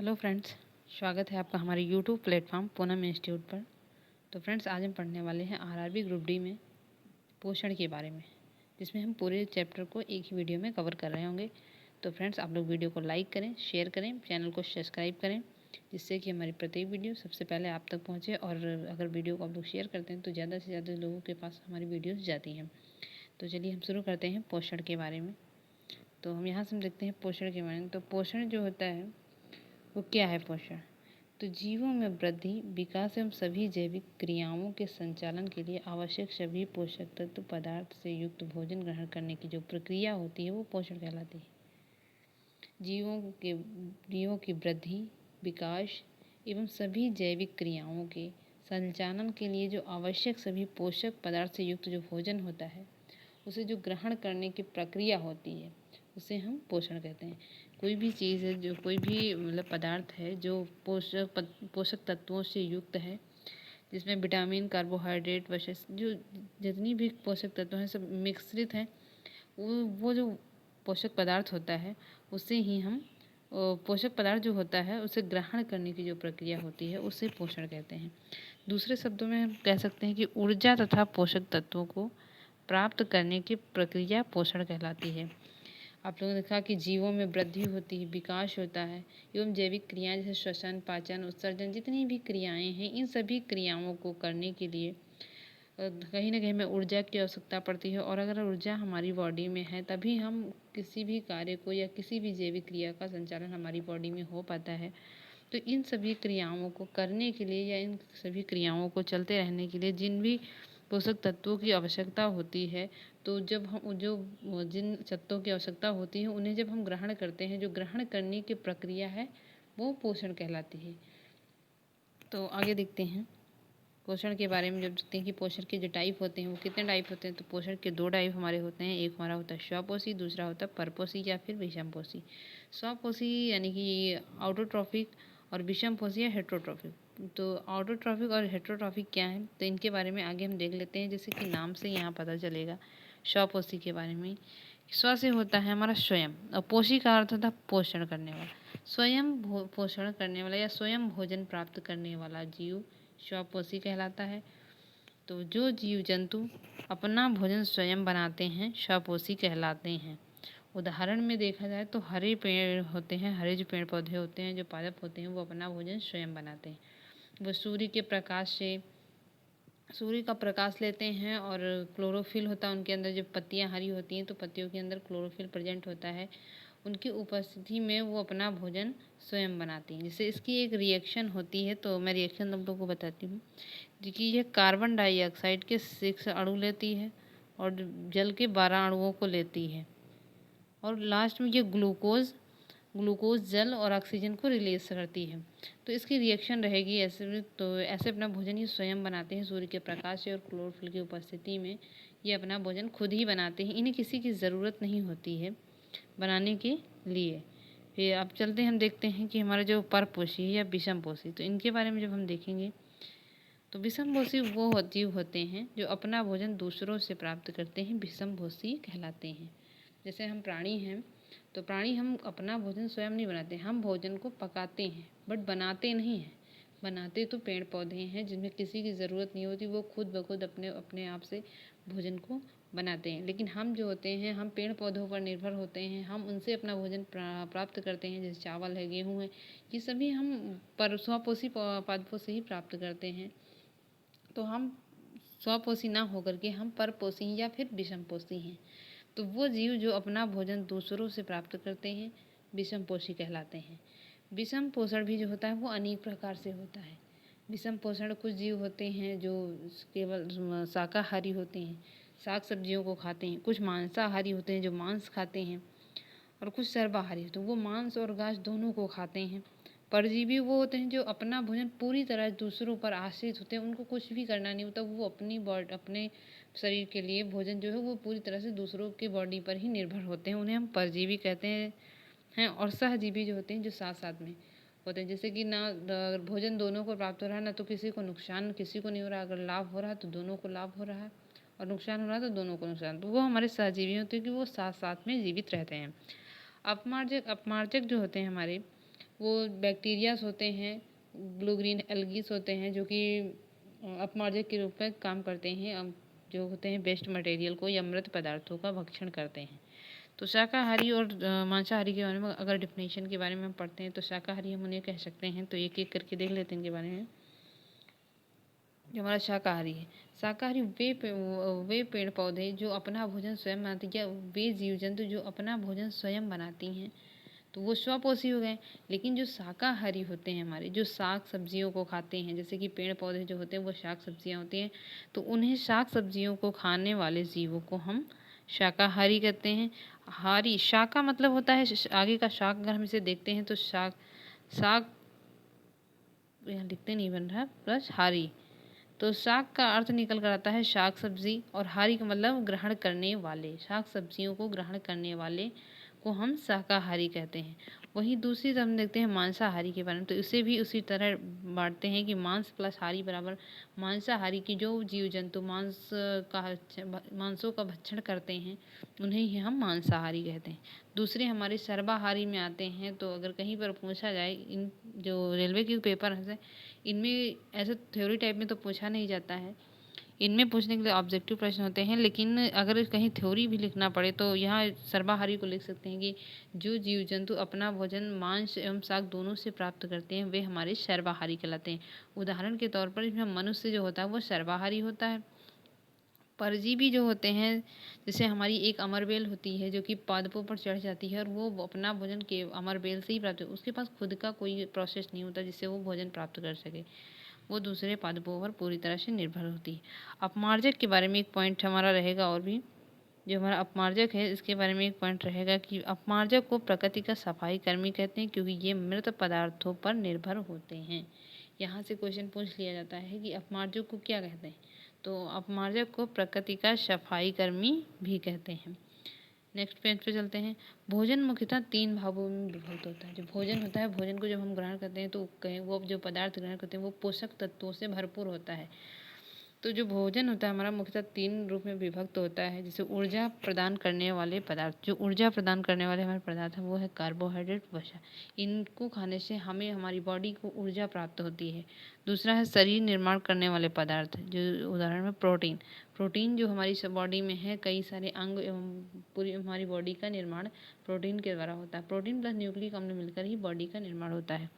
Hello friends, स्वागत है आपका हमारे यूट्यूब प्लेटफॉर्म पूनम इंस्टीट्यूट पर। तो फ्रेंड्स, आज हम पढ़ने वाले हैं आरआरबी ग्रुप डी में पोषण के बारे में, जिसमें हम पूरे चैप्टर को एक ही वीडियो में कवर कर रहे होंगे। तो फ्रेंड्स, आप लोग वीडियो को लाइक करें, शेयर करें, चैनल को सब्सक्राइब करें, जिससे कि हमारी प्रत्येक वीडियो सबसे पहले आप तक पहुँचे। और अगर वीडियो को आप लोग शेयर करते हैं तो ज़्यादा से ज़्यादा लोगों के पास हमारी वीडियोज़ जाती हैं। तो चलिए हम शुरू करते हैं पोषण के बारे में। तो हम यहाँ से देखते हैं पोषण के बारे में। तो पोषण जो होता है वो क्या है? पोषण तो जीवों में वृद्धि, विकास एवं सभी जैविक क्रियाओं के संचालन के लिए आवश्यक सभी पोषक तत्व पदार्थ से युक्त भोजन ग्रहण करने की जो प्रक्रिया होती है वो पोषण कहलाती है। जीवों की वृद्धि, विकास एवं सभी जैविक क्रियाओं के संचालन के लिए जो आवश्यक सभी पोषक पदार्थ से युक्त जो भोजन होता है उसे जो ग्रहण करने की प्रक्रिया होती है उसे हम पोषण कहते हैं। कोई भी चीज़ है, जो कोई भी मतलब पदार्थ है जो पोषक तत्वों से युक्त है, जिसमें विटामिन, कार्बोहाइड्रेट वगैरह जो जितनी भी पोषक तत्व हैं सब मिश्रित हैं, वो जो पोषक पदार्थ होता है उससे ही हम पोषक पदार्थ जो होता है उसे ग्रहण करने की जो प्रक्रिया होती है उसे पोषण कहते हैं। दूसरे शब्दों में हम कह सकते हैं कि ऊर्जा तथा पोषक तत्वों को प्राप्त करने की प्रक्रिया पोषण कहलाती है। आप लोगों ने देखा कि जीवों में वृद्धि होती है, विकास होता है एवं जैविक क्रियाएं जैसे श्वसन, पाचन, उत्सर्जन, जितनी भी क्रियाएं हैं, इन सभी क्रियाओं को करने के लिए कहीं ना कहीं में ऊर्जा की आवश्यकता पड़ती है। और अगर ऊर्जा हमारी बॉडी में है तभी हम किसी भी कार्य को या किसी भी जैविक क्रिया का संचालन हमारी बॉडी में हो पाता है। तो इन सभी क्रियाओं को करने के लिए या इन सभी क्रियाओं को चलते रहने के लिए जिन भी पोषक तत्वों की आवश्यकता होती है, तो जब हम जिन तत्वों की आवश्यकता होती है उन्हें जब हम ग्रहण करते हैं, जो ग्रहण करने की प्रक्रिया है वो पोषण कहलाती है। तो आगे देखते हैं पोषण के बारे में। जब देखते हैं कि पोषण के जो टाइप होते हैं वो कितने टाइप होते हैं, तो पोषण के दो टाइप हमारे होते हैं। एक हमारा होता है स्वपोषी, दूसरा होता है परपोषी या फिर विषमपोषी। स्वपोषी यानी कि ऑटोट्रॉफिक और विषमपोषी या हेट्रोट्रॉफिक। तो ऑटोट्रॉफिक और हेट्रोट्रॉफिक क्या है, तो इनके बारे में आगे हम देख लेते हैं। जैसे कि नाम से यहाँ पता चलेगा स्वपोषी के बारे में। स्व से होता है हमारा स्वयं, और पोषी का अर्थ होता है पोषण करने वाला। स्वयं पोषण करने वाला या स्वयं भोजन प्राप्त करने वाला जीव स्वपोषी कहलाता है। तो जो जीव जंतु अपना भोजन स्वयं बनाते हैं स्वपोषी कहलाते हैं। उदाहरण में देखा जाए तो हरे पेड़ होते हैं, हरे जो पेड़ पौधे होते हैं, जो पादप होते हैं, वो अपना भोजन स्वयं बनाते हैं। वो सूर्य का प्रकाश लेते हैं और क्लोरोफिल होता है उनके अंदर। जब पत्तियां हरी होती हैं तो पत्तियों के अंदर क्लोरोफिल प्रेजेंट होता है। उनकी उपस्थिति में वो अपना भोजन स्वयं बनाती हैं। जैसे इसकी एक रिएक्शन होती है, तो मैं रिएक्शन आप लोगों को बताती हूँ। देखिए, यह कार्बन डाइऑक्साइड के 6 अणु लेती है और जल के 12 अणुओं को लेती है, और लास्ट में ये ग्लूकोज जल और ऑक्सीजन को रिलीज करती है। तो इसकी रिएक्शन रहेगी ऐसे में। तो ऐसे अपना भोजन ये स्वयं बनाते हैं सूर्य के प्रकाश से और क्लोरोफिल की उपस्थिति में। ये अपना भोजन खुद ही बनाते हैं, इन्हें किसी की ज़रूरत नहीं होती है बनाने के लिए। फिर अब चलते हैं, हम देखते हैं कि हमारा जो परपोषी है या विषमपोषी, तो इनके बारे में जब हम देखेंगे तो विषमपोषी वो जीव होते हैं जो अपना भोजन दूसरों से प्राप्त करते हैं, विषमपोषी कहलाते हैं। जैसे हम प्राणी हैं, तो प्राणी हम अपना भोजन स्वयं नहीं बनाते, हम भोजन को पकाते हैं बट बनाते नहीं हैं। बनाते तो पेड़ पौधे हैं जिनमें किसी की ज़रूरत नहीं होती, वो खुद ब खुद अपने अपने आप से भोजन को बनाते हैं। लेकिन हम जो होते हैं, हम पेड़ पौधों पर निर्भर होते हैं, हम उनसे अपना भोजन प्राप्त करते हैं। जैसे चावल है, गेहूँ है, ये सभी हम पर स्वपोषी पादपों से ही प्राप्त करते हैं। तो हम स्वपोषी ना होकर के हम परपोषी या फिर विषमपोषी हैं। तो वो जीव जो अपना भोजन दूसरों से प्राप्त करते हैं विषमपोषी कहलाते हैं। विषम पोषण भी जो होता है वो अनेक प्रकार से होता है। विषम पोषण कुछ जीव होते हैं जो केवल शाकाहारी होते हैं, साग सब्जियों को खाते हैं। कुछ मांसाहारी होते हैं जो मांस खाते हैं, और कुछ सर्वाहारी होते हैं, वो मांस और घास दोनों को खाते हैं। परजीवी वो होते हैं जो अपना भोजन पूरी तरह दूसरों पर आश्रित होते हैं, उनको कुछ भी करना नहीं होता, वो अपने शरीर के लिए भोजन जो है वो पूरी तरह से दूसरों की बॉडी पर ही निर्भर होते हैं, उन्हें हम परजीवी कहते हैं। और सहजीवी जो होते हैं जो साथ साथ में होते हैं। जैसे कि ना भोजन दोनों को प्राप्त हो रहा है, ना तो किसी को नुकसान किसी को नहीं हो रहा। अगर लाभ हो रहा है तो दोनों को लाभ हो रहा है, और नुकसान हो रहा है तो दोनों को नुकसान। तो वो हमारे सहजीवी होते हैं कि वो साथ साथ में जीवित रहते हैं। अपमार्जक जो होते हैं हमारे, वो बैक्टीरियाज होते हैं, ब्लू ग्रीन एल्गीज होते हैं जो कि अपमार्जक के रूप में काम करते हैं, जो होते हैं वेस्ट मटेरियल को या मृत पदार्थों का भक्षण करते हैं। तो शाकाहारी और मांसाहारी के बारे में अगर डिफिनेशन के बारे में हम पढ़ते हैं तो शाकाहारी हम उन्हें कह सकते हैं। तो एक एक करके देख लेते हैं इनके बारे में। जो हमारा शाकाहारी है, शाकाहारी वे पेड़ पौधे जो अपना भोजन स्वयं बनाती हैं, या वे जीव जंतु जो अपना भोजन स्वयं बनाती हैं, तो वो स्वपोषी हो गए। लेकिन जो शाकाहारी होते हैं हमारे, जो साग सब्जियों को खाते हैं, जैसे कि पेड़ पौधे जो होते हैं वो शाक सब्जियां होती हैं, तो उन्हें शाक सब्जियों को खाने वाले जीवों को हम शाकाहारी कहते हैं। हारी, शाका मतलब होता है आगे का शाक, अगर हम इसे देखते हैं तो शाक, शाक यहाँ लिखते नहीं बन रहा, प्लस हारी, तो शाक का अर्थ निकल कर आता है शाक सब्जी, और हारी का मतलब ग्रहण करने वाले, शाक सब्जियों को ग्रहण करने वाले को हम शाकाहारी कहते हैं। वहीं दूसरी तरफ हम देखते हैं मांसाहारी के बारे में, तो इसे भी उसी तरह बांटते हैं कि मांस प्लस हारी बराबर मांसाहारी, की जो जीव जंतु मांसों का भक्षण करते हैं उन्हें ही हम मांसाहारी कहते हैं। दूसरे हमारे सर्वाहारी में आते हैं। तो अगर कहीं पर पूछा जाए, इन जो रेलवे के पेपर है इनमें ऐसे थ्योरी टाइप में तो पूछा नहीं जाता है, इनमें पूछने के लिए ऑब्जेक्टिव प्रश्न होते हैं, लेकिन अगर कहीं थ्योरी भी लिखना पड़े तो यहाँ सर्वाहारी को लिख सकते हैं कि जो जीव जंतु अपना भोजन मांस एवं शाक दोनों से प्राप्त करते हैं वे हमारे सर्वाहारी कहलाते हैं। उदाहरण के तौर पर इसमें मनुष्य जो होता है वो सर्वाहारी होता है। परजीवी जो होते हैं, जैसे हमारी एक अमरबेल होती है जो कि पादपों पर चढ़ जाती है और वो अपना भोजन के अमरबेल से ही प्राप्त, उसके पास खुद का कोई प्रोसेस नहीं होता जिससे वो भोजन प्राप्त कर सके, वो दूसरे पादपों पर पूरी तरह से निर्भर होती है। अपमार्जक के बारे में एक पॉइंट हमारा रहेगा, और भी जो हमारा अपमार्जक है इसके बारे में एक पॉइंट रहेगा कि अपमार्जक को प्रकृति का सफाई कर्मी कहते हैं, क्योंकि ये मृत पदार्थों पर निर्भर होते हैं। यहाँ से क्वेश्चन पूछ लिया जाता है कि अपमार्जक को क्या कहते हैं, तो अपमार्जक को प्रकृति का सफाई कर्मी भी कहते हैं। नेक्स्ट पेज पे चलते हैं। भोजन मुख्यतः 3 भागों में विभक्त होता है। जो भोजन होता है, भोजन को जब हम ग्रहण करते हैं तो कहें वो जो पदार्थ ग्रहण करते हैं वो पोषक तत्वों से भरपूर होता है। तो जो भोजन होता है हमारा मुख्यतः 3 रूप में विभक्त होता है। जैसे ऊर्जा प्रदान करने वाले पदार्थ, जो ऊर्जा प्रदान करने वाले हमारे पदार्थ हैं वो है कार्बोहाइड्रेट, वसा। इनको खाने से हमें हमारी बॉडी को ऊर्जा प्राप्त होती है। दूसरा है शरीर निर्माण करने वाले पदार्थ, जो उदाहरण में प्रोटीन। प्रोटीन जो हमारी बॉडी में है, कई सारे अंग एवं पूरी हमारी बॉडी का निर्माण प्रोटीन के द्वारा होता है। प्रोटीन प्लस न्यूक्लिक अम्ल मिलकर ही बॉडी का निर्माण होता है।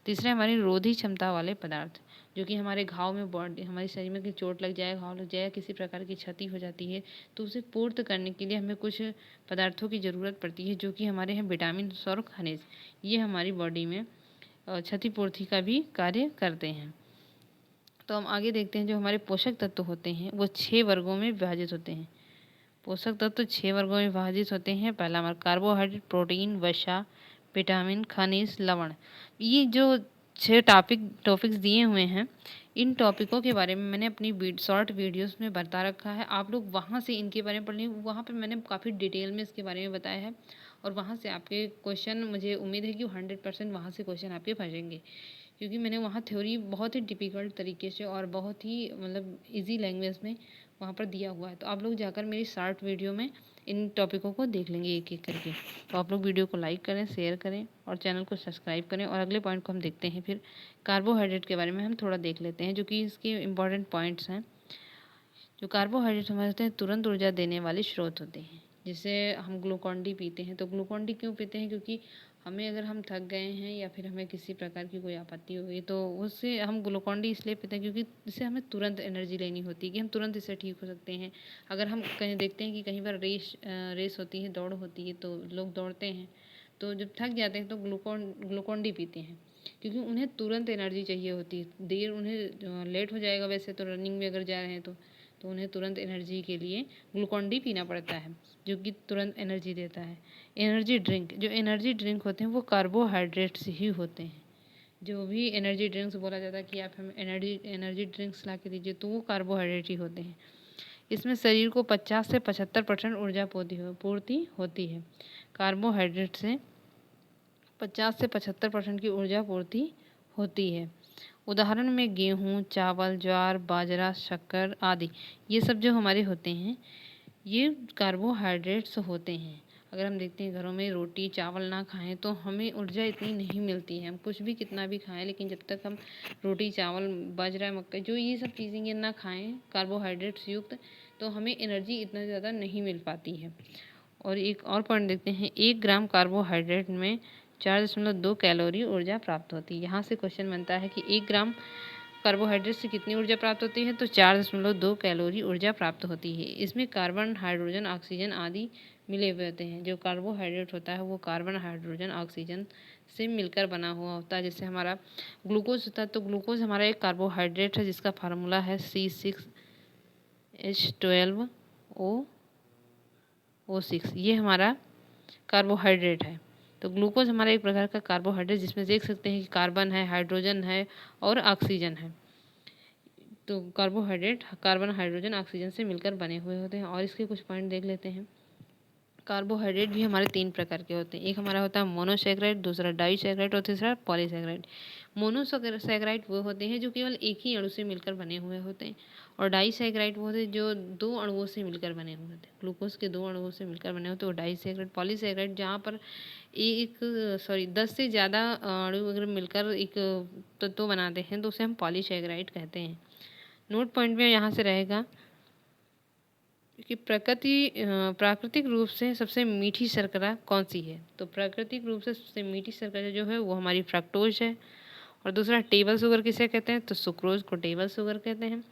तीसरा हमारी रोधी क्षमता वाले पदार्थ, जो कि हमारे घाव में, बॉडी हमारे शरीर में चोट लग जाए, घाव लग जाए, किसी प्रकार की क्षति हो जाती है तो उसे पूर्त करने के लिए हमें कुछ पदार्थों की ज़रूरत पड़ती है, जो कि हमारे हैं विटामिन और खनिज। ये हमारी बॉडी में क्षतिपूर्ति का भी कार्य करते हैं। तो हम आगे देखते हैं, जो हमारे पोषक तत्व होते हैं वो 6 वर्गों में विभाजित होते हैं। पोषक तत्व 6 वर्गों में विभाजित होते हैं। पहला हमारा कार्बोहाइड्रेट, प्रोटीन, वसा, विटामिन, खनिज, लवण। ये जो 6 टॉपिक्स दिए हुए हैं, इन टॉपिकों के बारे में मैंने अपनी शॉर्ट वीडियोस में बता रखा है। आप लोग वहाँ से इनके बारे में पढ़ लें, वहाँ पे मैंने काफ़ी डिटेल में इसके बारे में बताया है, और वहाँ से आपके क्वेश्चन, मुझे उम्मीद है कि 100% वहाँ से क्वेश्चन आपके फंसेंगे, क्योंकि मैंने वहाँ थ्योरी बहुत ही डिफ़िकल्ट तरीके से और बहुत ही मतलब ईजी लैंग्वेज में वहाँ पर दिया हुआ है। तो आप लोग जाकर मेरी शॉर्ट वीडियो में इन टॉपिकों को देख लेंगे एक एक करके। तो आप लोग वीडियो को लाइक करें, शेयर करें और चैनल को सब्सक्राइब करें। और अगले पॉइंट को हम देखते हैं। फिर कार्बोहाइड्रेट के बारे में हम थोड़ा देख लेते हैं, जो कि इसके इम्पॉर्टेंट पॉइंट्स हैं। जो कार्बोहाइड्रेट हमारे होते हैं तुरंत ऊर्जा देने वाले स्रोत होते हैं। जैसे हम ग्लूकॉन डी पीते हैं, तो ग्लूकॉन डी क्यों पीते हैं, क्योंकि हमें अगर हम थक गए हैं या फिर हमें किसी प्रकार की कोई आपत्ति हो गई तो उससे हम ग्लूकॉन डी इसलिए पीते हैं क्योंकि इससे हमें तुरंत एनर्जी लेनी होती है कि हम तुरंत इससे ठीक हो सकते हैं। अगर हम कहीं देखते हैं कि कहीं पर रेस होती है, दौड़ होती है, तो लोग दौड़ते हैं तो जब थक जाते हैं तो ग्लूकॉन डी पीते हैं, क्योंकि उन्हें तुरंत एनर्जी चाहिए होती है। देर उन्हें लेट हो जाएगा वैसे तो रनिंग में अगर जा रहे हैं तो उन्हें तुरंत एनर्जी के लिए ग्लूकॉन डी पीना पड़ता है, जो कि तुरंत एनर्जी देता है। एनर्जी ड्रिंक, जो एनर्जी ड्रिंक होते हैं वो कार्बोहाइड्रेट से ही होते हैं। जो भी एनर्जी ड्रिंक्स बोला जाता है कि आप हमें एनर्जी ड्रिंक्स ला के दीजिए, तो वो कार्बोहाइड्रेट ही होते हैं। इसमें शरीर को 50 से 75% ऊर्जा पूर्ति होती है। कार्बोहाइड्रेट से 50 से 75% की ऊर्जा पूर्ति होती है। उदाहरण में गेहूँ, चावल, ज्वार, बाजरा, शक्कर आदि, ये सब जो हमारे होते हैं ये कार्बोहाइड्रेट्स होते हैं। अगर हम देखते हैं घरों में रोटी चावल ना खाएं तो हमें ऊर्जा इतनी नहीं मिलती है। हम कुछ भी कितना भी खाएं, लेकिन जब तक हम रोटी चावल बाजरा मक्का जो ये सब चीज़ें ये ना खाएं कार्बोहाइड्रेट्स युक्त, तो हमें एनर्जी इतना ज़्यादा नहीं मिल पाती है। और एक और पॉइंट देखते हैं, 1 ग्राम कार्बोहाइड्रेट में 4.2 कैलोरी ऊर्जा प्राप्त होती है। यहाँ से क्वेश्चन बनता है कि 1 ग्राम कार्बोहाइड्रेट से कितनी ऊर्जा प्राप्त होती है, तो 4.2 कैलोरी ऊर्जा प्राप्त होती है। इसमें कार्बन हाइड्रोजन ऑक्सीजन आदि मिले हुए होते हैं। जो कार्बोहाइड्रेट होता है वो कार्बन हाइड्रोजन ऑक्सीजन से मिलकर बना हुआ होता है। जैसे हमारा ग्लूकोज होता है, तो ग्लूकोज हमारा एक कार्बोहाइड्रेट है जिसका फार्मूला है C6H12O6। ये हमारा कार्बोहाइड्रेट है। तो ग्लूकोज हमारा एक प्रकार का कार्बोहाइड्रेट जिसमें देख सकते हैं कि कार्बन है, हाइड्रोजन है और ऑक्सीजन है। तो कार्बोहाइड्रेट कार्बन हाइड्रोजन ऑक्सीजन से मिलकर बने हुए होते हैं। और इसके कुछ पॉइंट देख लेते हैं। कार्बोहाइड्रेट भी हमारे 3 प्रकार के होते हैं। एक हमारा होता है मोनोसैकेराइड, दूसरा डाइसैकेराइड और तीसरा पॉलीसैकेराइड। मोनोसैकेराइड वो होते हैं जो केवल एक ही अणु से मिलकर बने हुए होते हैं, और डाइसैकेराइड वो होते हैं जो 2 अणुओं से मिलकर बने हुए होते हैं। ग्लूकोज के 2 अणुओं से मिलकर बने होते हैं वो डाइसैकेराइड। पॉलीसैकेराइड जहाँ पर 10 से ज़्यादा अणु अगर मिलकर एक तत्व बनाते हैं तो उसे हम पॉलीसैकेराइड कहते हैं। नोट पॉइंट में यहाँ से रहेगा कि प्राकृतिक रूप से सबसे मीठी शर्करा कौन सी है। तो प्राकृतिक रूप से सबसे मीठी शर्करा जो है वो हमारी फ्रक्टोज है। और दूसरा टेबल शुगर किसे कहते हैं, तो सुक्रोज को टेबल शुगर कहते हैं।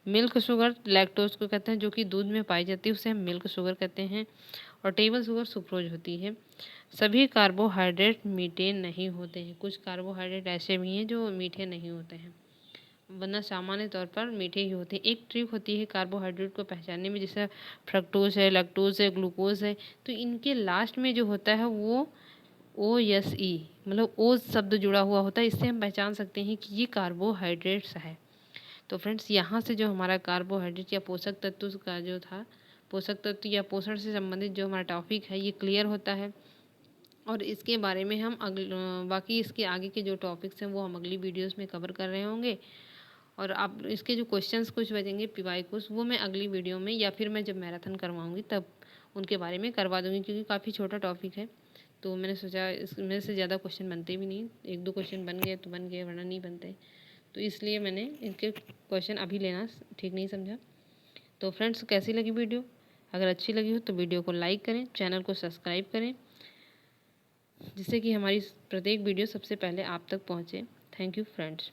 मिल्क शुगर लैक्टोज को कहते हैं, जो कि दूध में पाई जाती है उसे हम मिल्क शुगर कहते हैं। और टेबल शुगर सुक्रोज होती है। सभी कार्बोहाइड्रेट मीठे नहीं होते हैं। कुछ कार्बोहाइड्रेट ऐसे भी हैं जो मीठे नहीं होते हैं, वरना सामान्य तौर पर मीठे ही होते हैं। एक ट्रिक होती है कार्बोहाइड्रेट को पहचानने में, जैसे फ्रक्टोज है, लैक्टोज है, ग्लूकोज है, तो इनके लास्ट में जो होता है वो OSE मतलब ओ शब्द जुड़ा हुआ होता है। इससे हम पहचान सकते हैं कि ये कार्बोहाइड्रेट्स है। तो फ्रेंड्स, यहाँ से जो हमारा कार्बोहाइड्रेट या पोषक तत्व का जो था, पोषक तत्व या पोषण से संबंधित जो हमारा टॉपिक है ये क्लियर होता है। और इसके बारे में हम बाकी इसके आगे के जो टॉपिक्स हैं वो हम अगली वीडियोस में कवर कर रहे होंगे। और आप इसके जो क्वेश्चंस कुछ बचेंगे पीवाई कुछ, वो मैं अगली वीडियो में या फिर मैं जब मैराथन करवाऊँगी तब उनके बारे में करवा दूँगी, क्योंकि काफ़ी छोटा टॉपिक है। तो मैंने सोचा इसमें से ज़्यादा क्वेश्चन बनते भी नहीं, 1-2 क्वेश्चन बन गए तो बन गए, वरना नहीं बनते। तो इसलिए मैंने इनके क्वेश्चन अभी लेना ठीक नहीं समझा। तो फ्रेंड्स, कैसी लगी वीडियो? अगर अच्छी लगी हो तो वीडियो को लाइक करें, चैनल को सब्सक्राइब करें, जिससे कि हमारी प्रत्येक वीडियो सबसे पहले आप तक पहुँचे। Thank you friends.